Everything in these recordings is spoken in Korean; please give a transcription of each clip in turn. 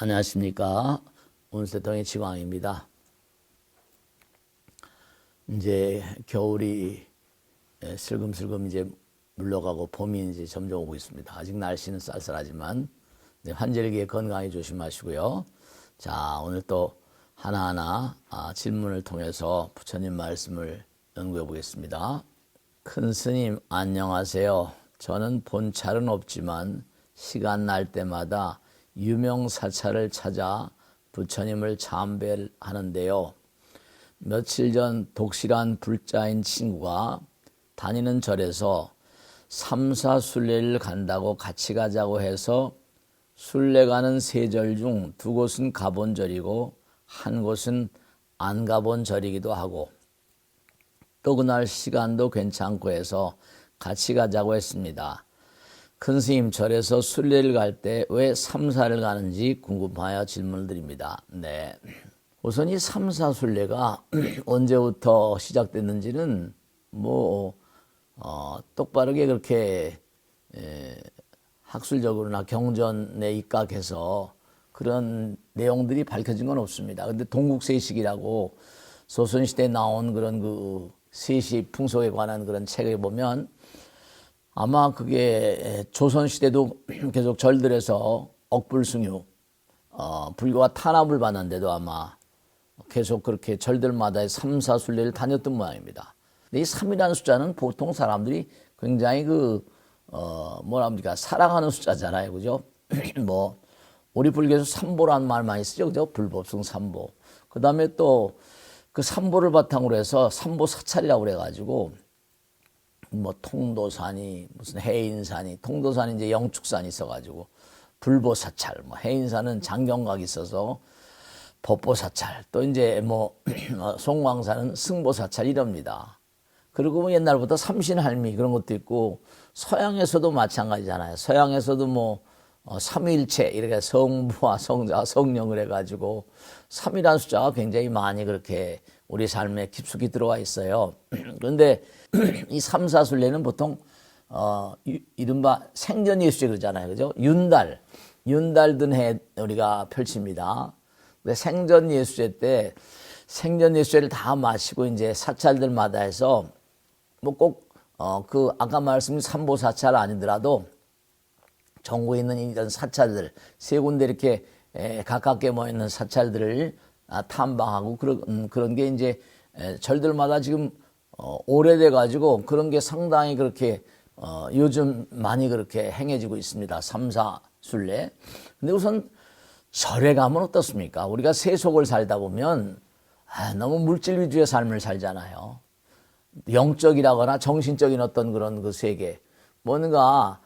안녕하십니까. 온세동의 지광입니다. 이제 겨울이 슬금슬금 이제 물러가고 봄이 이제 점점 오고 있습니다. 아직 날씨는 쌀쌀하지만 환절기에 건강히 조심하시고요. 자, 오늘 또 하나하나 질문을 통해서 부처님 말씀을 연구해 보겠습니다. 큰 스님 안녕하세요. 저는 본찰은 없지만 시간 날 때마다 유명사찰을 찾아 부처님을 참배하는데요. 며칠 전 독실한 불자인 친구가 다니는 절에서 삼사순례를 간다고 같이 가자고 해서 순례 가는 세 절 중 두 곳은 가본 절이고 한 곳은 안 가본 절이기도 하고 또 그날 시간도 괜찮고 해서 같이 가자고 했습니다. 큰 스님, 절에서 순례를 갈 때 왜 삼사를 가는지 궁금하여 질문을 드립니다. 네. 우선 이 삼사순례가 언제부터 시작됐는지는 똑바르게 그렇게 학술적으로나 경전에 입각해서 그런 내용들이 밝혀진 건 없습니다. 근데 동국세식이라고 조선시대에 나온 그런 그 세시 풍속에 관한 그런 책에 보면 아마 그게 조선시대도 계속 절들에서 억불승유, 불교가 탄압을 받는데도 아마 계속 그렇게 절들마다 삼사순례를 다녔던 모양입니다. 근데 이 3이라는 숫자는 보통 사람들이 굉장히 사랑하는 숫자잖아요. 그죠? 우리 불교에서 삼보라는 말 많이 쓰죠. 그죠? 불법승 삼보. 그 다음에 또 그 삼보를 바탕으로 해서 삼보사찰이라고 그래가지고 통도산이 무슨 해인산이 통도산이 이제 영축산이 있어가지고 불보사찰, 해인산은 장경각이 있어서 법보사찰, 또 이제 송광산은 승보사찰 이럽니다. 그리고 옛날부터 삼신할미 그런 것도 있고 서양에서도 마찬가지잖아요. 서양에서도 삼위일체 이렇게 성부와 성자 성령을 해가지고 3이라는 숫자가 굉장히 많이 그렇게 우리 삶에 깊숙이 들어와 있어요. 그런데 이 삼사순례는 보통 이른바 생전예수제 그러잖아요. 그죠? 윤달 든 해 우리가 펼칩니다. 근데 생전예수제 때 생전예수제를 다 마시고 이제 사찰들마다 해서 아까 말씀드린 삼보사찰 아니더라도 전국에 있는 이런 사찰들 세 군데 이렇게 가깝게 모여있는 사찰들을 탐방하고 그런 게 이제 절들마다 지금 오래돼 가지고 그런 게 상당히 그렇게 요즘 많이 그렇게 행해지고 있습니다. 삼사순례. 근데 우선 절에 가면 어떻습니까? 우리가 세속을 살다 보면 너무 물질 위주의 삶을 살잖아요. 영적이라거나 정신적인 어떤 그런 그 세계 뭔가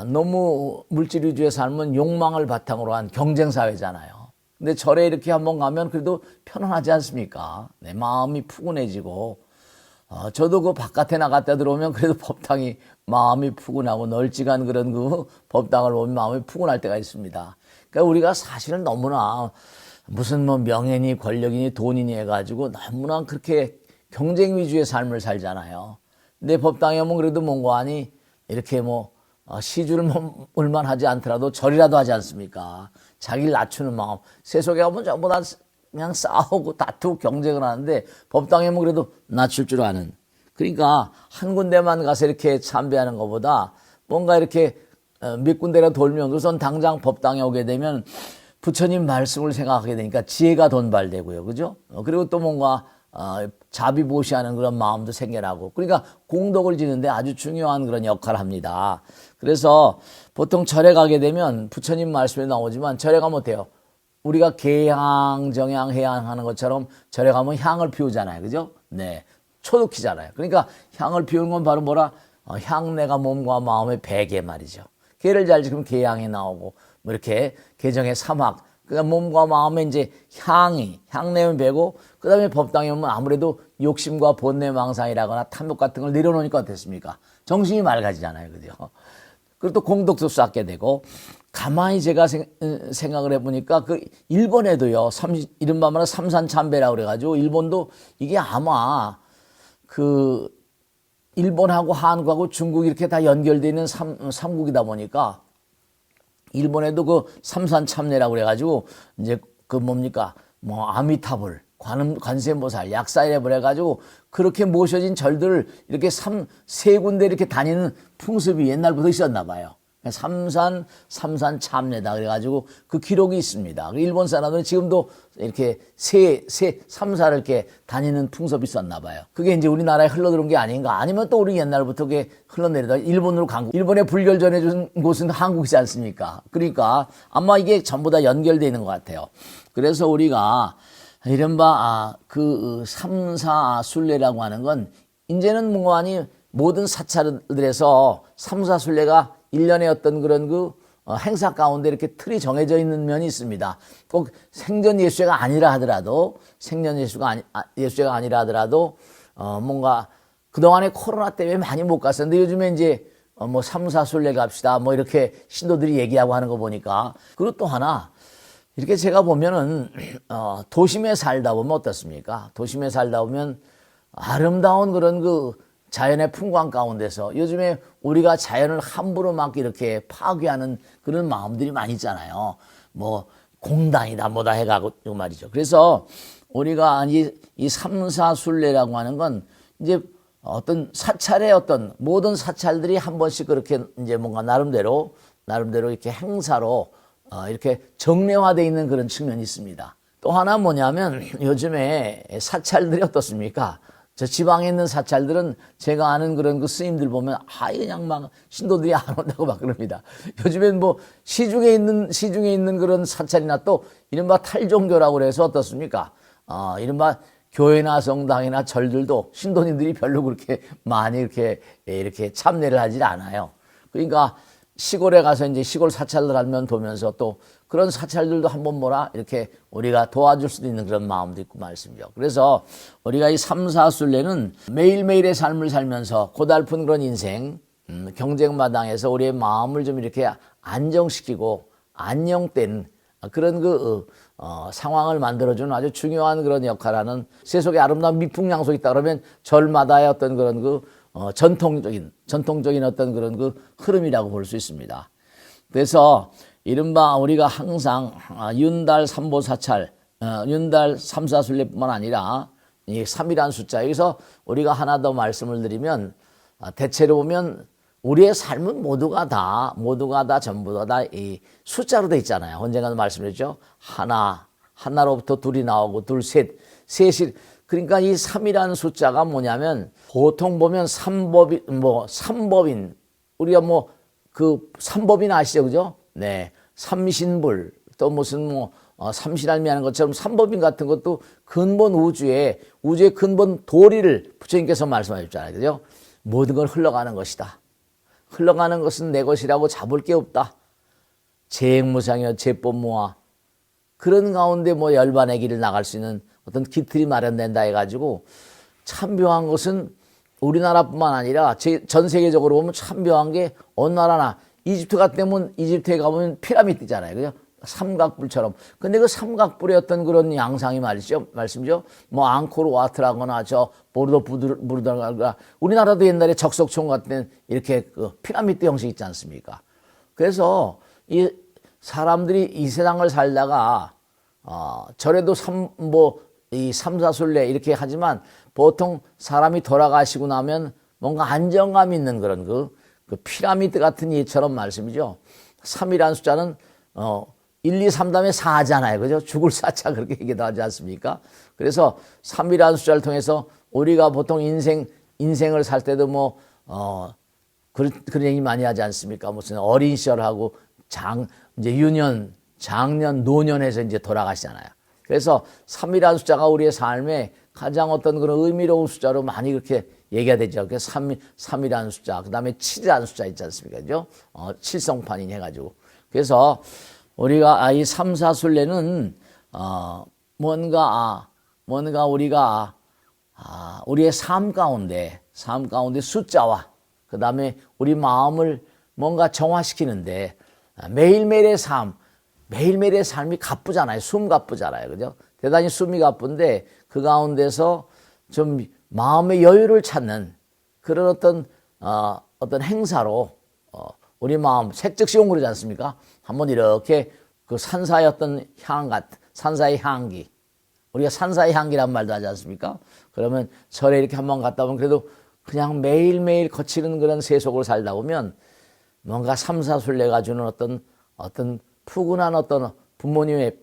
너무 물질 위주의 삶은 욕망을 바탕으로 한 경쟁사회잖아요. 근데 절에 이렇게 한번 가면 그래도 편안하지 않습니까? 내 마음이 푸근해지고 저도 그 바깥에 나갔다 들어오면 그래도 법당이 마음이 푸근하고 널찍한 그런 그 법당을 보면 마음이 푸근할 때가 있습니다. 그러니까 우리가 사실은 너무나 무슨 명예니 권력이니 돈이니 해가지고 너무나 그렇게 경쟁 위주의 삶을 살잖아요. 근데 법당에 오면 그래도 뭔가 하니 이렇게 시주를 물만 하지 않더라도 절이라도 하지 않습니까? 자기를 낮추는 마음. 세속에 가면 전부 다 그냥 싸우고 다투고 경쟁을 하는데 법당에 오면 그래도 낮출 줄 아는. 그러니까 한 군데만 가서 이렇게 참배하는 것보다 뭔가 이렇게 몇 군데라 돌면 우선 당장 법당에 오게 되면 부처님 말씀을 생각하게 되니까 지혜가 돈발되고요. 그죠? 그리고 또 뭔가 자비보시하는 그런 마음도 생겨나고 그러니까 공덕을 지는데 아주 중요한 그런 역할을 합니다. 그래서 보통 절에 가게 되면 부처님 말씀에 나오지만 절에 가면 어때요? 우리가 개향, 정향, 해향 하는 것처럼 절에 가면 향을 피우잖아요. 그죠? 네. 초독히잖아요. 그러니까 향을 피우는 건 바로 향내가 몸과 마음의 배계 말이죠. 개를 잘 지키면 개향이 나오고 이렇게 개정의 사막 그러니까 몸과 마음에 이제 향내면 배고 그 다음에 법당에 오면 아무래도 욕심과 본내 망상이라거나 탐욕 같은 걸 내려놓으니까 어땠습니까? 정신이 맑아지잖아요. 그죠? 그리고 또 공덕도 쌓게 되고 가만히 제가 생각을 해보니까 일본에도요 이른바 말하는 삼산참배라고 그래가지고 일본도 이게 아마 일본하고 한국하고 중국 이렇게 다 연결되어 있는 삼국이다 보니까 일본에도 그 삼산참례라고 그래가지고 이제 그 뭡니까 뭐 아미타불 관세음보살 약사이래을 해가지고 그렇게 모셔진 절들을 이렇게 세 군데 이렇게 다니는 풍습이 옛날부터 있었나 봐요. 삼산 참례다 그래가지고 그 기록이 있습니다. 일본 사람들은 지금도 이렇게 삼사를 이렇게 다니는 풍습이 있었나 봐요. 그게 이제 우리나라에 흘러들어온 게 아닌가. 아니면 또 우리 옛날부터 그게 흘러내리다 일본으로 간 거. 일본에 불결 전해준 곳은 한국이지 않습니까? 그러니까 아마 이게 전부 다 연결되어 있는 것 같아요. 그래서 우리가 이른바 그 삼사순례라고 하는 건 이제는 뭐하니 모든 사찰들에서 삼사순례가 일련의 어떤 그런 그 행사 가운데 이렇게 틀이 정해져 있는 면이 있습니다. 꼭 생전 예수제가 아니라 하더라도 예수제가 아니라 하더라도 뭔가 그동안에 코로나 때문에 많이 못 갔었는데 요즘에 이제 뭐 삼사순례 갑시다 뭐 이렇게 신도들이 얘기하고 하는 거 보니까. 그리고 또 하나 이렇게 제가 보면은 도심에 살다 보면 어떻습니까? 도심에 살다 보면 아름다운 그런 그 자연의 풍광 가운데서 요즘에 우리가 자연을 함부로 막 이렇게 파괴하는 그런 마음들이 많이 있잖아요. 뭐 공단이다 뭐다 해가지고 말이죠. 그래서 우리가 이 삼사순례라고 하는 건 이제 어떤 사찰의 어떤 모든 사찰들이 한 번씩 그렇게 이제 뭔가 나름대로 이렇게 행사로 이렇게 정례화되어 있는 그런 측면이 있습니다. 또 하나 뭐냐면 요즘에 사찰들이 어떻습니까? 저 지방에 있는 사찰들은 제가 아는 그런 그 스님들 보면 그냥 막 신도들이 안 온다고 막 그럽니다. 요즘엔 뭐 시중에 있는 그런 사찰이나 또 이른바 탈종교라고 그래서 어떻습니까? 이른바 교회나 성당이나 절들도 신도님들이 별로 그렇게 많이 이렇게 참여를 하질 않아요. 그러니까 시골에 가서 이제 시골 사찰들 하면 보면서 또 그런 사찰들도 한번 이렇게 우리가 도와줄 수도 있는 그런 마음도 있고 말씀이죠. 그래서 우리가 이 삼사순례는 매일매일의 삶을 살면서 고달픈 그런 인생, 경쟁마당에서 우리의 마음을 좀 이렇게 안정시키고 안녕된 그런 상황을 만들어주는 아주 중요한 그런 역할을 하는 세속의 아름다운 미풍양속이 있다 그러면 절마다의 어떤 그런 전통적인 어떤 그런 흐름이라고 볼 수 있습니다. 그래서 이른바 우리가 항상 윤달 삼보사찰, 윤달 삼사순례뿐만 아니라 이 3이라는 숫자, 여기서 우리가 하나 더 말씀을 드리면 대체로 보면 우리의 삶은 모두가 다 전부 다 이 숫자로 돼 있잖아요. 언젠가도 말씀드렸죠. 하나로부터 둘이 나오고 셋이. 그러니까 이 3이라는 숫자가 뭐냐면 보통 보면 삼법인 우리가 그 삼법인 아시죠? 그죠? 네. 삼신불 또 무슨 삼신할미 하는 것처럼 삼법인 같은 것도 근본 우주의 근본 도리를 부처님께서 말씀하셨잖아요. 그죠? 모든 걸 흘러가는 것이다. 흘러가는 것은 내 것이라고 잡을 게 없다. 재행무상이여 재법무화. 그런 가운데 열반의 길을 나갈 수 있는 어떤 기틀이 마련된다 해가지고 참 묘한 것은 우리나라뿐만 아니라 전 세계적으로 보면 참 묘한 게 어느 나라나 이집트 같으면 이집트에 가보면 피라미드 있잖아요. 그죠? 삼각불처럼. 근데 그 삼각불의 어떤 그런 양상이 말씀이죠. 앙코르와트라거나 보르도부르다가 우리나라도 옛날에 적석촌 같은 이렇게 그 피라미드 형식 있지 않습니까? 그래서 이 사람들이 이 세상을 살다가 절에도 이 삼사순례 이렇게 하지만 보통 사람이 돌아가시고 나면 뭔가 안정감 있는 그런 그 피라미드 같은 예처럼 말씀이죠. 3이라는 숫자는 1, 2, 3 다음에 4잖아요. 그죠? 죽을 사자 그렇게 얘기도 하지 않습니까? 그래서 3이라는 숫자를 통해서 우리가 보통 인생을 살 때도 그런 얘기 많이 하지 않습니까? 무슨 어린 시절하고 이제 유년, 장년, 노년에서 이제 돌아가시잖아요. 그래서 3이라는 숫자가 우리의 삶에 가장 어떤 그런 의미로운 숫자로 많이 그렇게 얘기가 되죠. 그래서 3이라는 숫자, 그 다음에 7이라는 숫자 있지 않습니까? 그죠? 칠성판인 해가지고. 그래서 우리가 이 삼사순례는, 뭔가 우리가, 우리의 삶 가운데 숫자와 그 다음에 우리 마음을 뭔가 정화시키는데 매일매일의 삶이 가쁘잖아요. 숨 가쁘잖아요. 그죠? 대단히 숨이 가쁜데 그 가운데서 좀 마음의 여유를 찾는 그런 어떤 행사로 우리 마음 색즉시용으로지 않습니까? 한번 이렇게 그 산사의 어떤 산사의 향기, 우리가 산사의 향기란 말도 하지 않습니까? 그러면 절에 이렇게 한번 갔다 오면 그래도 그냥 매일매일 거치는 그런 세속을 살다 보면 뭔가 삼사순례가 주는 어떤 푸근한 어떤 부모님의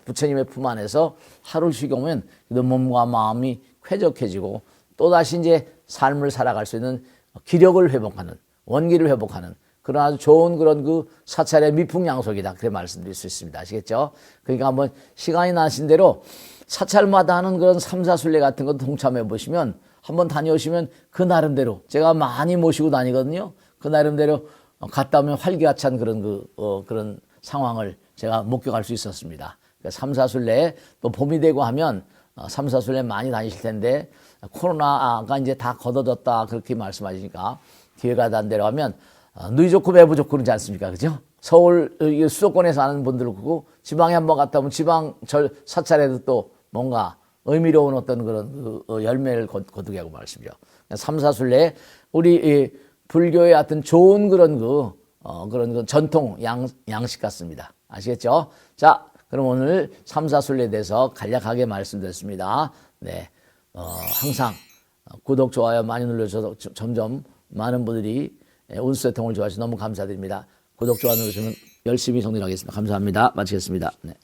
부처님의 품 안에서 하루를 쉬고면 몸과 마음이 쾌적해지고 또다시 이제 삶을 살아갈 수 있는 기력을 회복하는, 원기를 회복하는 그런 아주 좋은 그런 그 사찰의 미풍양속이다. 그렇게 말씀드릴 수 있습니다. 아시겠죠? 그러니까 한번 시간이 나신 대로 사찰마다 하는 그런 삼사순례 같은 것도 동참해 보시면 한번 다녀오시면 그 나름대로 제가 많이 모시고 다니거든요. 그 나름대로 갔다 오면 활기차찬 그런 상황을 제가 목격할 수 있었습니다. 그러니까 삼사순례 또 봄이 되고 하면 삼사순례 많이 다니실 텐데 코로나가 이제 다 걷어졌다 그렇게 말씀하시니까 기회가 단 대로 하면 누이 좋고 매부 좋고 그러지 않습니까? 그죠? 서울 수도권에 사는 분들 그렇고 지방에 한번 갔다 오면 지방 사찰에도 또 뭔가 의미로운 어떤 그런 열매를 거두게 하고 말씀이죠. 삼사순례 우리 불교의 어떤 좋은 그런 전통 양식 같습니다. 아시겠죠? 자, 그럼 오늘 삼사순례에 대해서 간략하게 말씀드렸습니다. 네, 항상 구독, 좋아요 많이 눌러주셔서 점점 많은 분들이 운수대통을 좋아하셔서 너무 감사드립니다. 구독, 좋아요 누르시면 열심히 성실하겠습니다. 감사합니다. 마치겠습니다. 네.